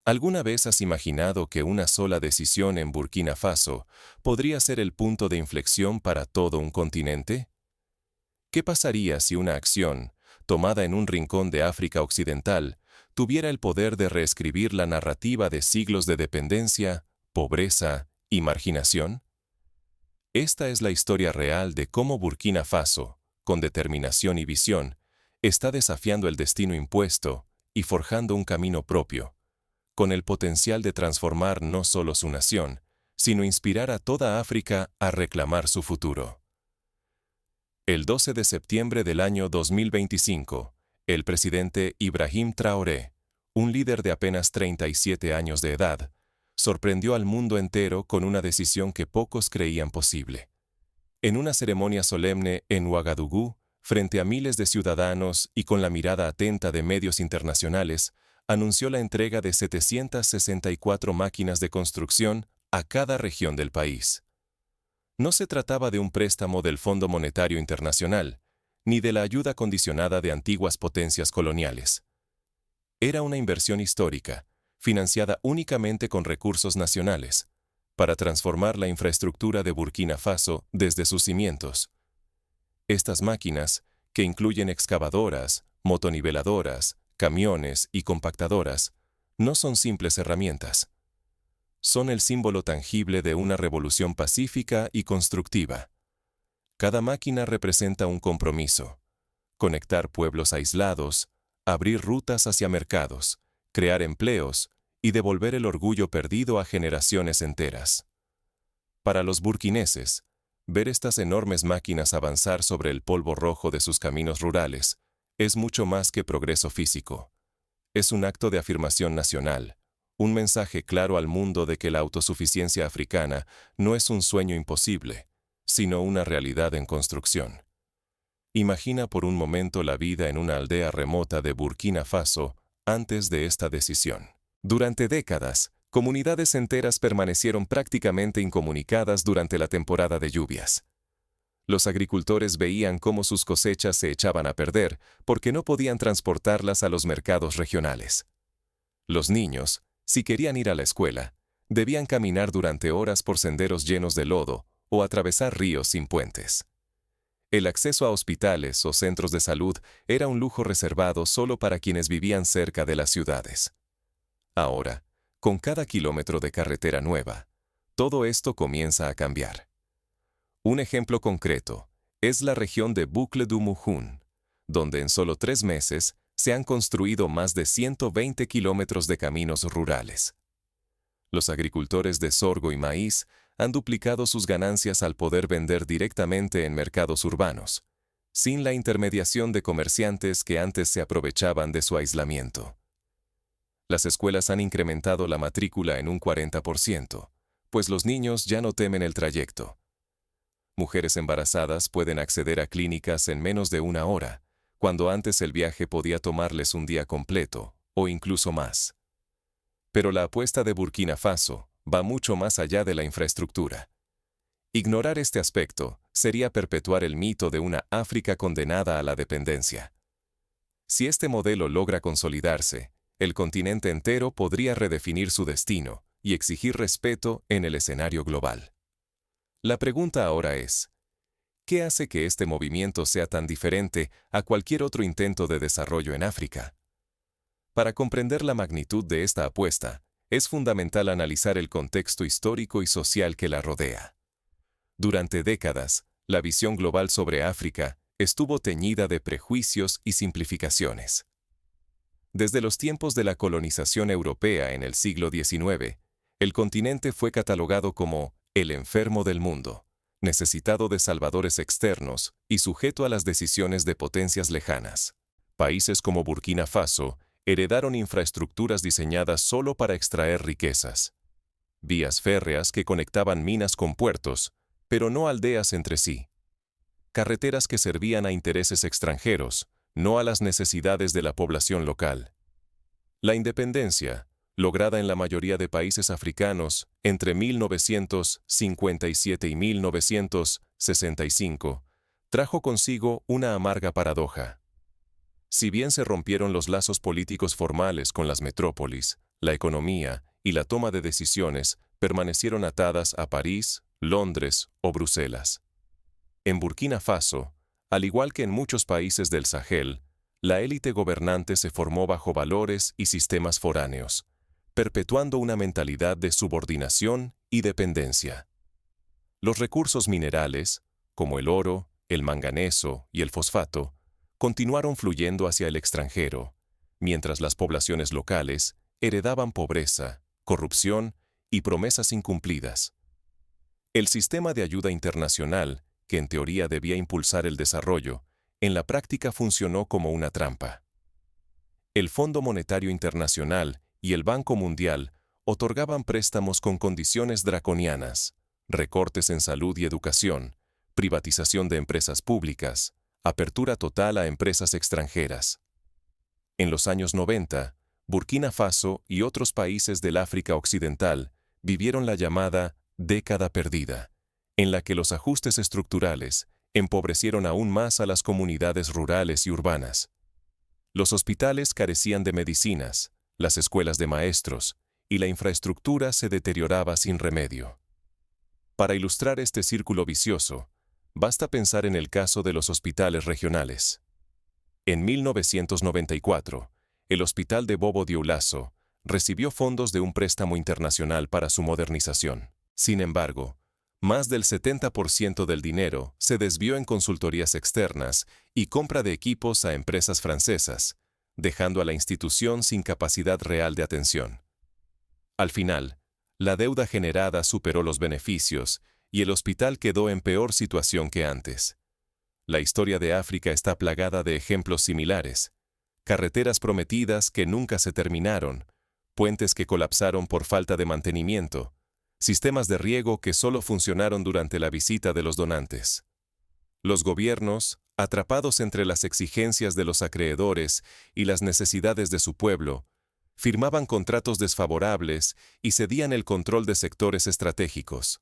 ¿Alguna vez has imaginado que una sola decisión en Burkina Faso podría ser el punto de inflexión para todo un continente? ¿Qué pasaría si una acción, tomada en un rincón de África Occidental, tuviera el poder de reescribir la narrativa de siglos de dependencia, pobreza y marginación? Esta es la historia real de cómo Burkina Faso, con determinación y visión, está desafiando el destino impuesto y forjando un camino propio, con el potencial de transformar no solo su nación, sino inspirar a toda África a reclamar su futuro. El 12 de septiembre del año 2025, el presidente Ibrahim Traoré, un líder de apenas 37 años de edad, sorprendió al mundo entero con una decisión que pocos creían posible. En una ceremonia solemne en Ouagadougou, frente a miles de ciudadanos y con la mirada atenta de medios internacionales, anunció la entrega de 764 máquinas de construcción a cada región del país. No se trataba de un préstamo del Fondo Monetario Internacional, ni de la ayuda condicionada de antiguas potencias coloniales. Era una inversión histórica, financiada únicamente con recursos nacionales, para transformar la infraestructura de Burkina Faso desde sus cimientos. Estas máquinas, que incluyen excavadoras, motoniveladoras, camiones y compactadoras, no son simples herramientas. Son el símbolo tangible de una revolución pacífica y constructiva. Cada máquina representa un compromiso: conectar pueblos aislados, abrir rutas hacia mercados, crear empleos y devolver el orgullo perdido a generaciones enteras. Para los burkineses, ver estas enormes máquinas avanzar sobre el polvo rojo de sus caminos rurales es mucho más que progreso físico. Es un acto de afirmación nacional, un mensaje claro al mundo de que la autosuficiencia africana no es un sueño imposible, sino una realidad en construcción. Imagina por un momento la vida en una aldea remota de Burkina Faso antes de esta decisión. Durante décadas, comunidades enteras permanecieron prácticamente incomunicadas durante la temporada de lluvias. Los agricultores veían cómo sus cosechas se echaban a perder porque no podían transportarlas a los mercados regionales. Los niños, si querían ir a la escuela, debían caminar durante horas por senderos llenos de lodo o atravesar ríos sin puentes. El acceso a hospitales o centros de salud era un lujo reservado solo para quienes vivían cerca de las ciudades. Ahora, con cada kilómetro de carretera nueva, todo esto comienza a cambiar. Un ejemplo concreto es la región de Boucle du Mouhoun, donde en solo 3 meses se han construido más de 120 kilómetros de caminos rurales. Los agricultores de sorgo y maíz han duplicado sus ganancias al poder vender directamente en mercados urbanos, sin la intermediación de comerciantes que antes se aprovechaban de su aislamiento. Las escuelas han incrementado la matrícula en un 40%, pues los niños ya no temen el trayecto. Mujeres embarazadas pueden acceder a clínicas en menos de 1 hora, cuando antes el viaje podía tomarles un día completo, o incluso más. Pero la apuesta de Burkina Faso va mucho más allá de la infraestructura. Ignorar este aspecto sería perpetuar el mito de una África condenada a la dependencia. Si este modelo logra consolidarse, el continente entero podría redefinir su destino y exigir respeto en el escenario global. La pregunta ahora es: ¿qué hace que este movimiento sea tan diferente a cualquier otro intento de desarrollo en África? Para comprender la magnitud de esta apuesta, es fundamental analizar el contexto histórico y social que la rodea. Durante décadas, la visión global sobre África estuvo teñida de prejuicios y simplificaciones. Desde los tiempos de la colonización europea en el siglo XIX, el continente fue catalogado como el enfermo del mundo, necesitado de salvadores externos y sujeto a las decisiones de potencias lejanas. Países como Burkina Faso heredaron infraestructuras diseñadas solo para extraer riquezas. Vías férreas que conectaban minas con puertos, pero no aldeas entre sí. Carreteras que servían a intereses extranjeros, no a las necesidades de la población local. La independencia, lograda en la mayoría de países africanos entre 1957 y 1965, trajo consigo una amarga paradoja. Si bien se rompieron los lazos políticos formales con las metrópolis, La economía y la toma de decisiones permanecieron atadas a París, Londres o Bruselas. En Burkina Faso, al igual que en muchos países del Sahel, la élite gobernante se formó bajo valores y sistemas foráneos, perpetuando una mentalidad de subordinación y dependencia. Los recursos minerales, como el oro, el manganeso y el fosfato, continuaron fluyendo hacia el extranjero, mientras las poblaciones locales heredaban pobreza, corrupción y promesas incumplidas. El sistema de ayuda internacional, que en teoría debía impulsar el desarrollo, en la práctica funcionó como una trampa. El Fondo Monetario Internacional y el Banco Mundial otorgaban préstamos con condiciones draconianas, recortes en salud y educación, privatización de empresas públicas, apertura total a empresas extranjeras. En los años 90, Burkina Faso y otros países del África Occidental vivieron la llamada década perdida, en la que los ajustes estructurales empobrecieron aún más a las comunidades rurales y urbanas. Los hospitales carecían de medicinas, las escuelas de maestros, y la infraestructura se deterioraba sin remedio. Para ilustrar este círculo vicioso, basta pensar en el caso de los hospitales regionales. En 1994, el Hospital de Bobo Dioulasso recibió fondos de un préstamo internacional para su modernización. Sin embargo, más del 70% del dinero se desvió en consultorías externas y compra de equipos a empresas francesas, dejando a la institución sin capacidad real de atención. Al final, la deuda generada superó los beneficios y el hospital quedó en peor situación que antes. La historia de África está plagada de ejemplos similares: carreteras prometidas que nunca se terminaron, puentes que colapsaron por falta de mantenimiento, sistemas de riego que solo funcionaron durante la visita de los donantes. Los gobiernos, atrapados entre las exigencias de los acreedores y las necesidades de su pueblo, firmaban contratos desfavorables y cedían el control de sectores estratégicos.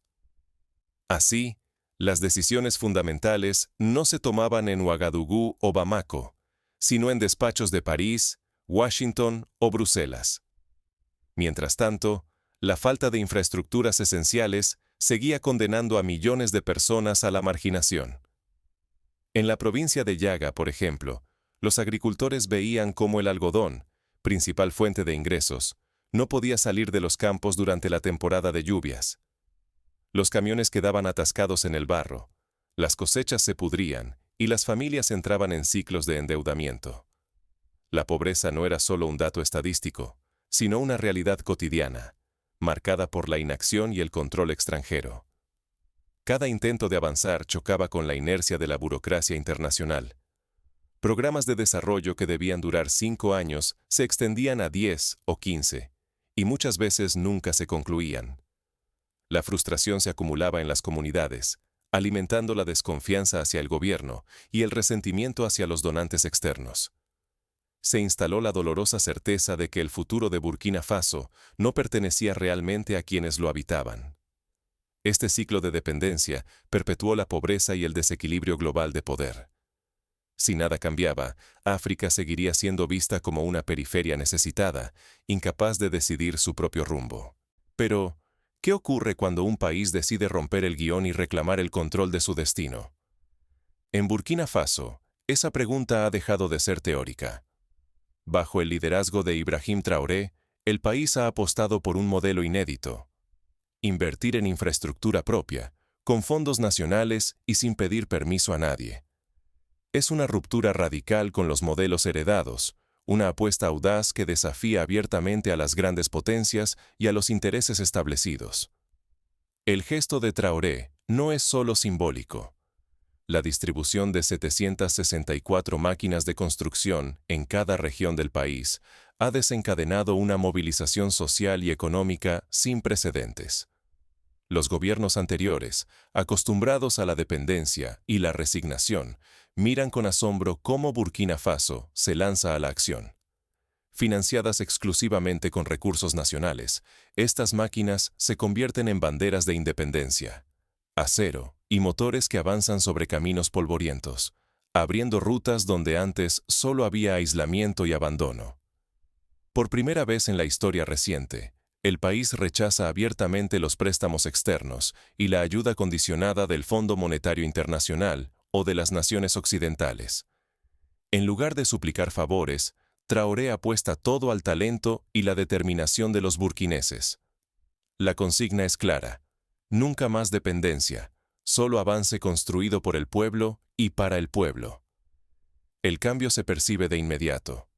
Así, las decisiones fundamentales no se tomaban en Ouagadougou o Bamako, sino en despachos de París, Washington o Bruselas. Mientras tanto, la falta de infraestructuras esenciales seguía condenando a millones de personas a la marginación. En la provincia de Yaga, por ejemplo, los agricultores veían cómo el algodón, principal fuente de ingresos, no podía salir de los campos durante la temporada de lluvias. Los camiones quedaban atascados en el barro, las cosechas se pudrían y las familias entraban en ciclos de endeudamiento. La pobreza no era solo un dato estadístico, sino una realidad cotidiana, marcada por la inacción y el control extranjero. Cada intento de avanzar chocaba con la inercia de la burocracia internacional. Programas de desarrollo que debían durar 5 años se extendían a 10 o 15, y muchas veces nunca se concluían. La frustración se acumulaba en las comunidades, alimentando la desconfianza hacia el gobierno y el resentimiento hacia los donantes externos. Se instaló la dolorosa certeza de que el futuro de Burkina Faso no pertenecía realmente a quienes lo habitaban. Este ciclo de dependencia perpetuó la pobreza y el desequilibrio global de poder. Si nada cambiaba, África seguiría siendo vista como una periferia necesitada, incapaz de decidir su propio rumbo. Pero, ¿qué ocurre cuando un país decide romper el guión y reclamar el control de su destino? En Burkina Faso, esa pregunta ha dejado de ser teórica. Bajo el liderazgo de Ibrahim Traoré, el país ha apostado por un modelo inédito: invertir en infraestructura propia, con fondos nacionales y sin pedir permiso a nadie. Es una ruptura radical con los modelos heredados, una apuesta audaz que desafía abiertamente a las grandes potencias y a los intereses establecidos. El gesto de Traoré no es solo simbólico. La distribución de 764 máquinas de construcción en cada región del país ha desencadenado una movilización social y económica sin precedentes. Los gobiernos anteriores, acostumbrados a la dependencia y la resignación, miran con asombro cómo Burkina Faso se lanza a la acción. Financiadas exclusivamente con recursos nacionales, estas máquinas se convierten en banderas de independencia, acero y motores que avanzan sobre caminos polvorientos, abriendo rutas donde antes solo había aislamiento y abandono. Por primera vez en la historia reciente, el país rechaza abiertamente los préstamos externos y la ayuda condicionada del Fondo Monetario Internacional o de las naciones occidentales. En lugar de suplicar favores, Traoré apuesta todo al talento y la determinación de los burkineses. La consigna es clara: nunca más dependencia, solo avance construido por el pueblo y para el pueblo. El cambio se percibe de inmediato.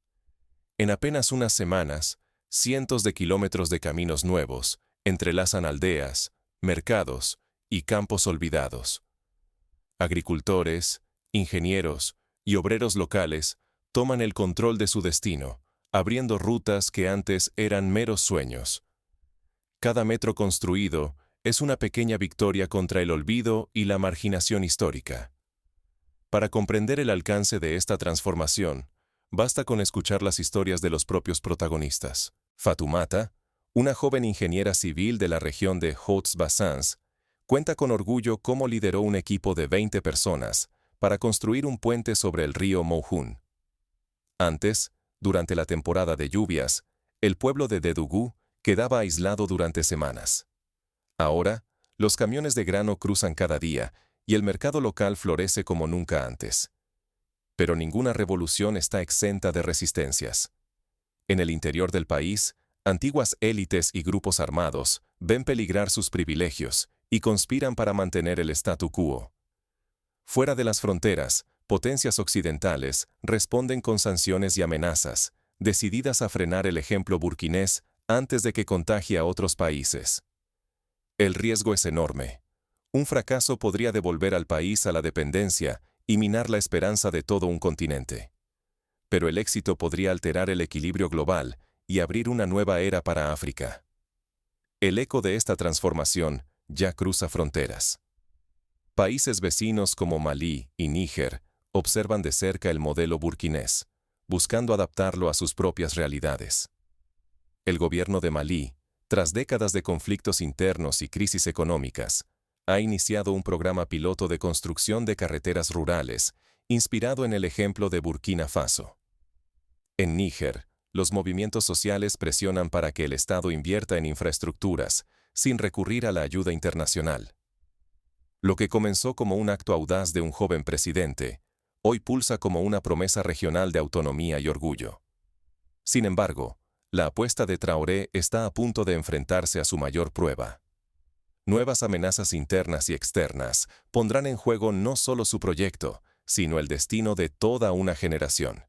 En apenas unas semanas, cientos de kilómetros de caminos nuevos entrelazan aldeas, mercados y campos olvidados. Agricultores, ingenieros y obreros locales toman el control de su destino, abriendo rutas que antes eran meros sueños. Cada metro construido es una pequeña victoria contra el olvido y la marginación histórica. Para comprender el alcance de esta transformación, basta con escuchar las historias de los propios protagonistas. Fatoumata, una joven ingeniera civil de la región de Hauts-Bassins, cuenta con orgullo cómo lideró un equipo de 20 personas para construir un puente sobre el río Moujun. Antes, durante la temporada de lluvias, el pueblo de Dédougou quedaba aislado durante semanas. Ahora, los camiones de grano cruzan cada día y el mercado local florece como nunca antes. Pero ninguna revolución está exenta de resistencias. En el interior del país, antiguas élites y grupos armados ven peligrar sus privilegios y conspiran para mantener el statu quo. Fuera de las fronteras, potencias occidentales responden con sanciones y amenazas, decididas a frenar el ejemplo burkinés antes de que contagie a otros países. El riesgo es enorme. Un fracaso podría devolver al país a la dependencia y minar la esperanza de todo un continente. Pero el éxito podría alterar el equilibrio global y abrir una nueva era para África. El eco de esta transformación ya cruza fronteras. Países vecinos como Malí y Níger observan de cerca el modelo burkinés, buscando adaptarlo a sus propias realidades. El gobierno de Malí, tras décadas de conflictos internos y crisis económicas, ha iniciado un programa piloto de construcción de carreteras rurales, inspirado en el ejemplo de Burkina Faso. En Níger, los movimientos sociales presionan para que el Estado invierta en infraestructuras, sin recurrir a la ayuda internacional. Lo que comenzó como un acto audaz de un joven presidente, hoy pulsa como una promesa regional de autonomía y orgullo. Sin embargo, la apuesta de Traoré está a punto de enfrentarse a su mayor prueba. Nuevas amenazas internas y externas pondrán en juego no solo su proyecto, sino el destino de toda una generación.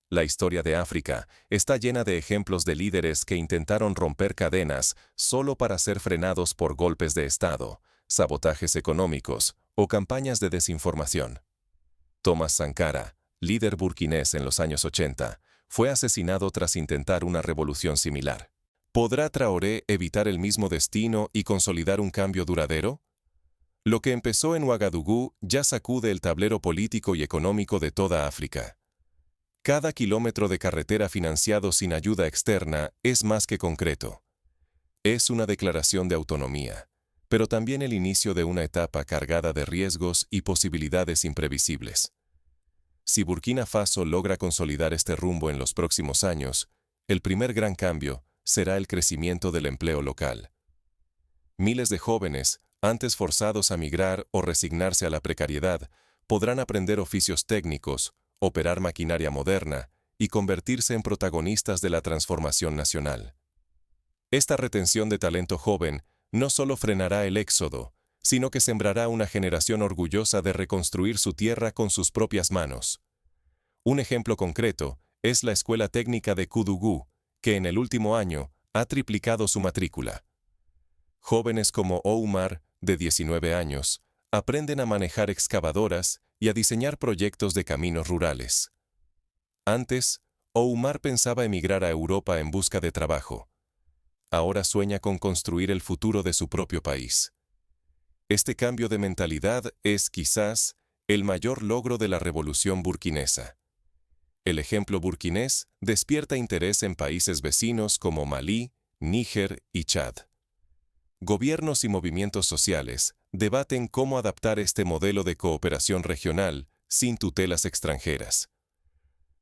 La historia de África está llena de ejemplos de líderes que intentaron romper cadenas solo para ser frenados por golpes de Estado, sabotajes económicos o campañas de desinformación. Thomas Sankara, líder burkinés en los años 80, fue asesinado tras intentar una revolución similar. ¿Podrá Traoré evitar el mismo destino y consolidar un cambio duradero? Lo que empezó en Ouagadougou ya sacude el tablero político y económico de toda África. Cada kilómetro de carretera financiado sin ayuda externa es más que concreto. Es una declaración de autonomía, pero también el inicio de una etapa cargada de riesgos y posibilidades imprevisibles. Si Burkina Faso logra consolidar este rumbo en los próximos años, el primer gran cambio será el crecimiento del empleo local. Miles de jóvenes, antes forzados a migrar o resignarse a la precariedad, podrán aprender oficios técnicos, operar maquinaria moderna y convertirse en protagonistas de la transformación nacional. Esta retención de talento joven no solo frenará el éxodo, sino que sembrará una generación orgullosa de reconstruir su tierra con sus propias manos. Un ejemplo concreto es la Escuela Técnica de Koudougou, que en el último año ha triplicado su matrícula. Jóvenes como Oumar, de 19 años, aprenden a manejar excavadoras y a diseñar proyectos de caminos rurales. Antes, Oumar pensaba emigrar a Europa en busca de trabajo. Ahora sueña con construir el futuro de su propio país. Este cambio de mentalidad es, quizás, el mayor logro de la revolución burkinesa. El ejemplo burkinés despierta interés en países vecinos como Malí, Níger y Chad. Gobiernos y movimientos sociales debaten cómo adaptar este modelo de cooperación regional sin tutelas extranjeras.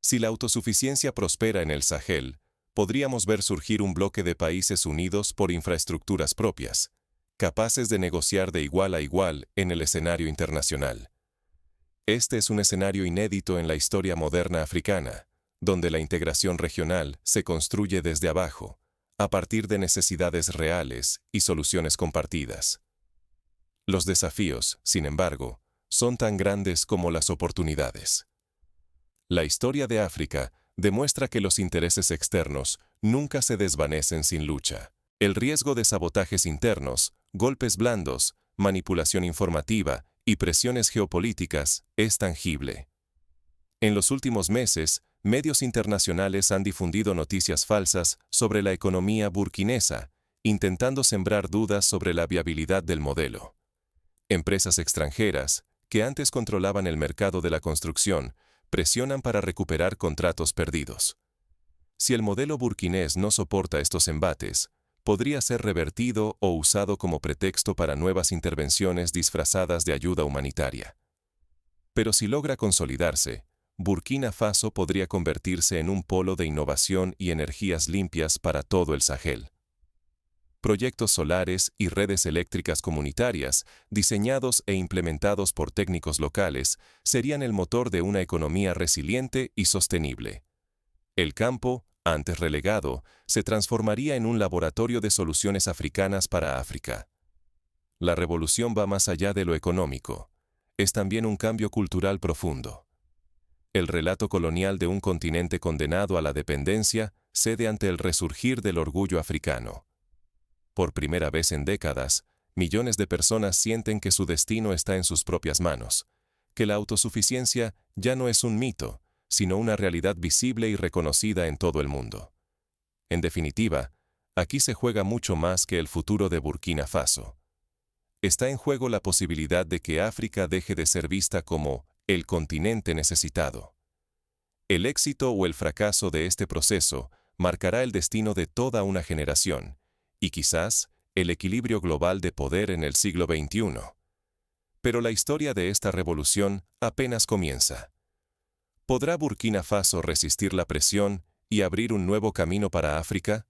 Si la autosuficiencia prospera en el Sahel, podríamos ver surgir un bloque de países unidos por infraestructuras propias, capaces de negociar de igual a igual en el escenario internacional. Este es un escenario inédito en la historia moderna africana, donde la integración regional se construye desde abajo, a partir de necesidades reales y soluciones compartidas. Los desafíos, sin embargo, son tan grandes como las oportunidades. La historia de África demuestra que los intereses externos nunca se desvanecen sin lucha. El riesgo de sabotajes internos, golpes blandos, manipulación informativa y presiones geopolíticas es tangible. En los últimos meses, medios internacionales han difundido noticias falsas sobre la economía burkinesa, intentando sembrar dudas sobre la viabilidad del modelo. Empresas extranjeras, que antes controlaban el mercado de la construcción, presionan para recuperar contratos perdidos. Si el modelo burkinés no soporta estos embates, podría ser revertido o usado como pretexto para nuevas intervenciones disfrazadas de ayuda humanitaria. Pero si logra consolidarse, Burkina Faso podría convertirse en un polo de innovación y energías limpias para todo el Sahel. Proyectos solares y redes eléctricas comunitarias, diseñados e implementados por técnicos locales, serían el motor de una economía resiliente y sostenible. El campo, antes relegado, se transformaría en un laboratorio de soluciones africanas para África. La revolución va más allá de lo económico. Es también un cambio cultural profundo. El relato colonial de un continente condenado a la dependencia cede ante el resurgir del orgullo africano. Por primera vez en décadas, millones de personas sienten que su destino está en sus propias manos, que la autosuficiencia ya no es un mito, sino una realidad visible y reconocida en todo el mundo. En definitiva, aquí se juega mucho más que el futuro de Burkina Faso. Está en juego la posibilidad de que África deje de ser vista como el continente necesitado. El éxito o el fracaso de este proceso marcará el destino de toda una generación, y quizás el equilibrio global de poder en el siglo XXI. Pero la historia de esta revolución apenas comienza. ¿Podrá Burkina Faso resistir la presión y abrir un nuevo camino para África?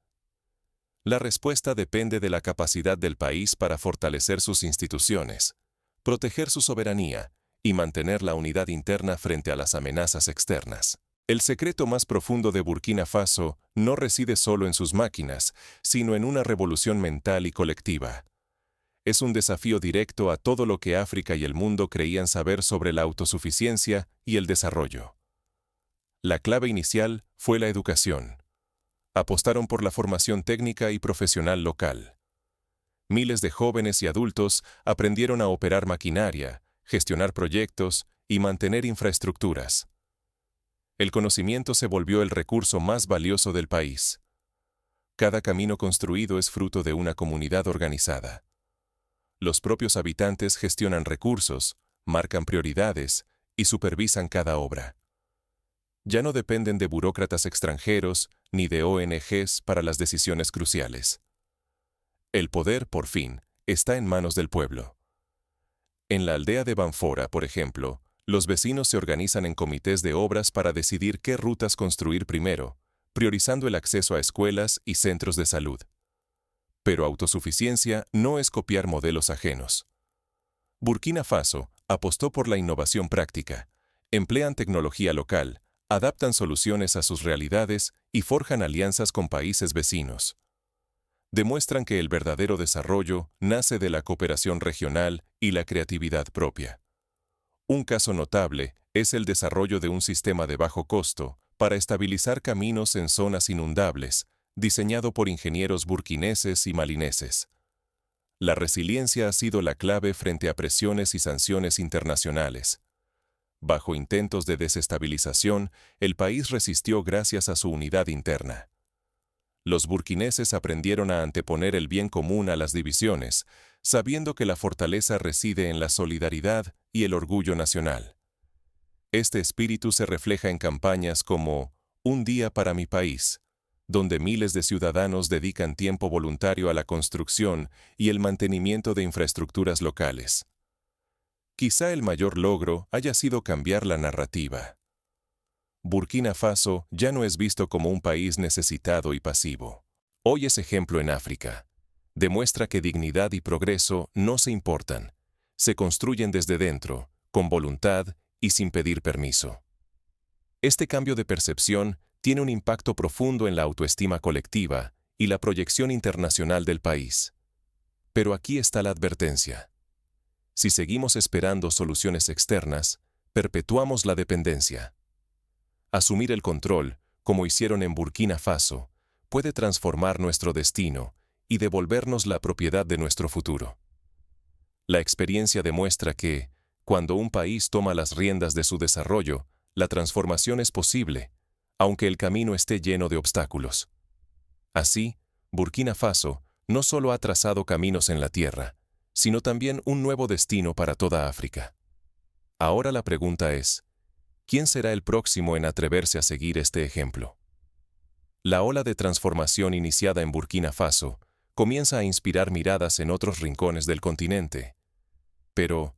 La respuesta depende de la capacidad del país para fortalecer sus instituciones, proteger su soberanía y mantener la unidad interna frente a las amenazas externas. El secreto más profundo de Burkina Faso no reside solo en sus máquinas, sino en una revolución mental y colectiva. Es un desafío directo a todo lo que África y el mundo creían saber sobre la autosuficiencia y el desarrollo. La clave inicial fue la educación. Apostaron por la formación técnica y profesional local. Miles de jóvenes y adultos aprendieron a operar maquinaria, gestionar proyectos y mantener infraestructuras. El conocimiento se volvió el recurso más valioso del país. Cada camino construido es fruto de una comunidad organizada. Los propios habitantes gestionan recursos, marcan prioridades y supervisan cada obra. Ya no dependen de burócratas extranjeros ni de ONGs para las decisiones cruciales. El poder, por fin, está en manos del pueblo. En la aldea de Banfora, por ejemplo, los vecinos se organizan en comités de obras para decidir qué rutas construir primero, priorizando el acceso a escuelas y centros de salud. Pero autosuficiencia no es copiar modelos ajenos. Burkina Faso apostó por la innovación práctica, emplean tecnología local, adaptan soluciones a sus realidades y forjan alianzas con países vecinos. Demuestran que el verdadero desarrollo nace de la cooperación regional y la creatividad propia. Un caso notable es el desarrollo de un sistema de bajo costo para estabilizar caminos en zonas inundables, diseñado por ingenieros burkineses y malineses. La resiliencia ha sido la clave frente a presiones y sanciones internacionales. Bajo intentos de desestabilización, el país resistió gracias a su unidad interna. Los burkineses aprendieron a anteponer el bien común a las divisiones, sabiendo que la fortaleza reside en la solidaridad y el orgullo nacional. Este espíritu se refleja en campañas como Un día para mi país, donde miles de ciudadanos dedican tiempo voluntario a la construcción y el mantenimiento de infraestructuras locales. Quizá el mayor logro haya sido cambiar la narrativa. Burkina Faso ya no es visto como un país necesitado y pasivo. Hoy es ejemplo en África. Demuestra que dignidad y progreso no se importan. Se construyen desde dentro, con voluntad y sin pedir permiso. Este cambio de percepción tiene un impacto profundo en la autoestima colectiva y la proyección internacional del país. Pero aquí está la advertencia. Si seguimos esperando soluciones externas, perpetuamos la dependencia. Asumir el control, como hicieron en Burkina Faso, puede transformar nuestro destino y devolvernos la propiedad de nuestro futuro. La experiencia demuestra que, cuando un país toma las riendas de su desarrollo, la transformación es posible, aunque el camino esté lleno de obstáculos. Así, Burkina Faso no solo ha trazado caminos en la tierra, sino también un nuevo destino para toda África. Ahora la pregunta es, ¿quién será el próximo en atreverse a seguir este ejemplo? La ola de transformación iniciada en Burkina Faso comienza a inspirar miradas en otros rincones del continente. Pero,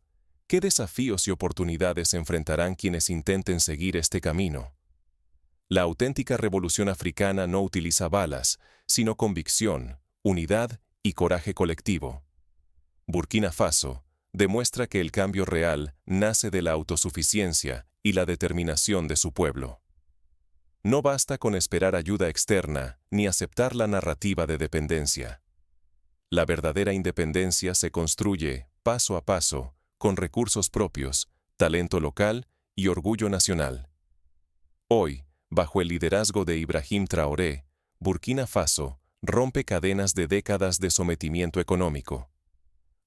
¿qué desafíos y oportunidades enfrentarán quienes intenten seguir este camino? La auténtica revolución africana no utiliza balas, sino convicción, unidad y coraje colectivo. Burkina Faso demuestra que el cambio real nace de la autosuficiencia y la determinación de su pueblo. No basta con esperar ayuda externa ni aceptar la narrativa de dependencia. La verdadera independencia se construye, paso a paso, con recursos propios, talento local y orgullo nacional. Hoy, bajo el liderazgo de Ibrahim Traoré, Burkina Faso rompe cadenas de décadas de sometimiento económico.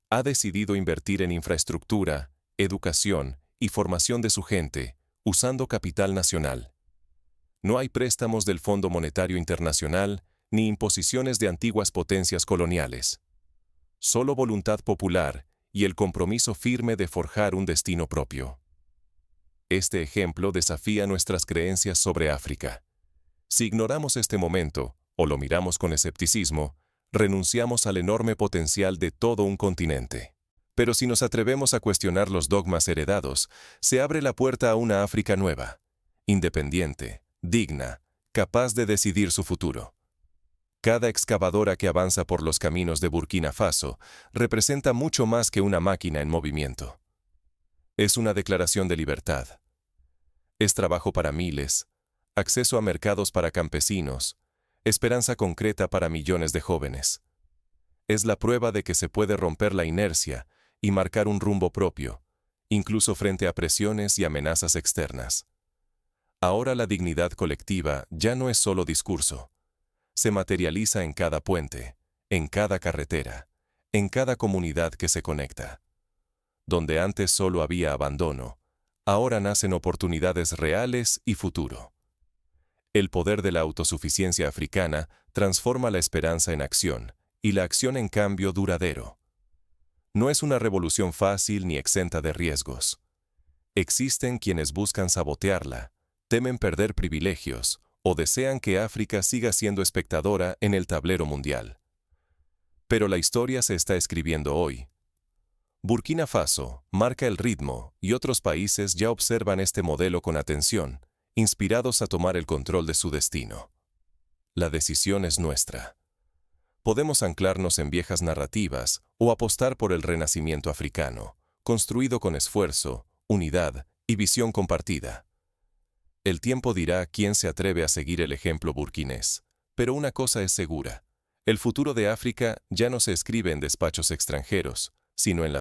Ha decidido invertir en infraestructura, educación y formación de su gente, usando capital nacional. No hay préstamos del Fondo Monetario Internacional ni imposiciones de antiguas potencias coloniales. Solo voluntad popular y el compromiso firme de forjar un destino propio. Este ejemplo desafía nuestras creencias sobre África. Si ignoramos este momento, o lo miramos con escepticismo, renunciamos al enorme potencial de todo un continente. Pero si nos atrevemos a cuestionar los dogmas heredados, se abre la puerta a una África nueva, independiente, digna, capaz de decidir su futuro. Cada excavadora que avanza por los caminos de Burkina Faso representa mucho más que una máquina en movimiento. Es una declaración de libertad. Es trabajo para miles, acceso a mercados para campesinos, esperanza concreta para millones de jóvenes. Es la prueba de que se puede romper la inercia y marcar un rumbo propio, incluso frente a presiones y amenazas externas. Ahora la dignidad colectiva ya no es solo discurso. Se materializa en cada puente, en cada carretera, en cada comunidad que se conecta. Donde antes solo había abandono, ahora nacen oportunidades reales y futuro. El poder de la autosuficiencia africana transforma la esperanza en acción, y la acción en cambio duradero. No es una revolución fácil ni exenta de riesgos. Existen quienes buscan sabotearla, temen perder privilegios, o desean que África siga siendo espectadora en el tablero mundial. Pero la historia se está escribiendo hoy. Burkina Faso marca el ritmo y otros países ya observan este modelo con atención, inspirados a tomar el control de su destino. La decisión es nuestra. Podemos anclarnos en viejas narrativas o apostar por el renacimiento africano, construido con esfuerzo, unidad y visión compartida. El tiempo dirá quién se atreve a seguir el ejemplo burkinés, pero una cosa es segura: el futuro de África ya no se escribe en despachos extranjeros, sino en la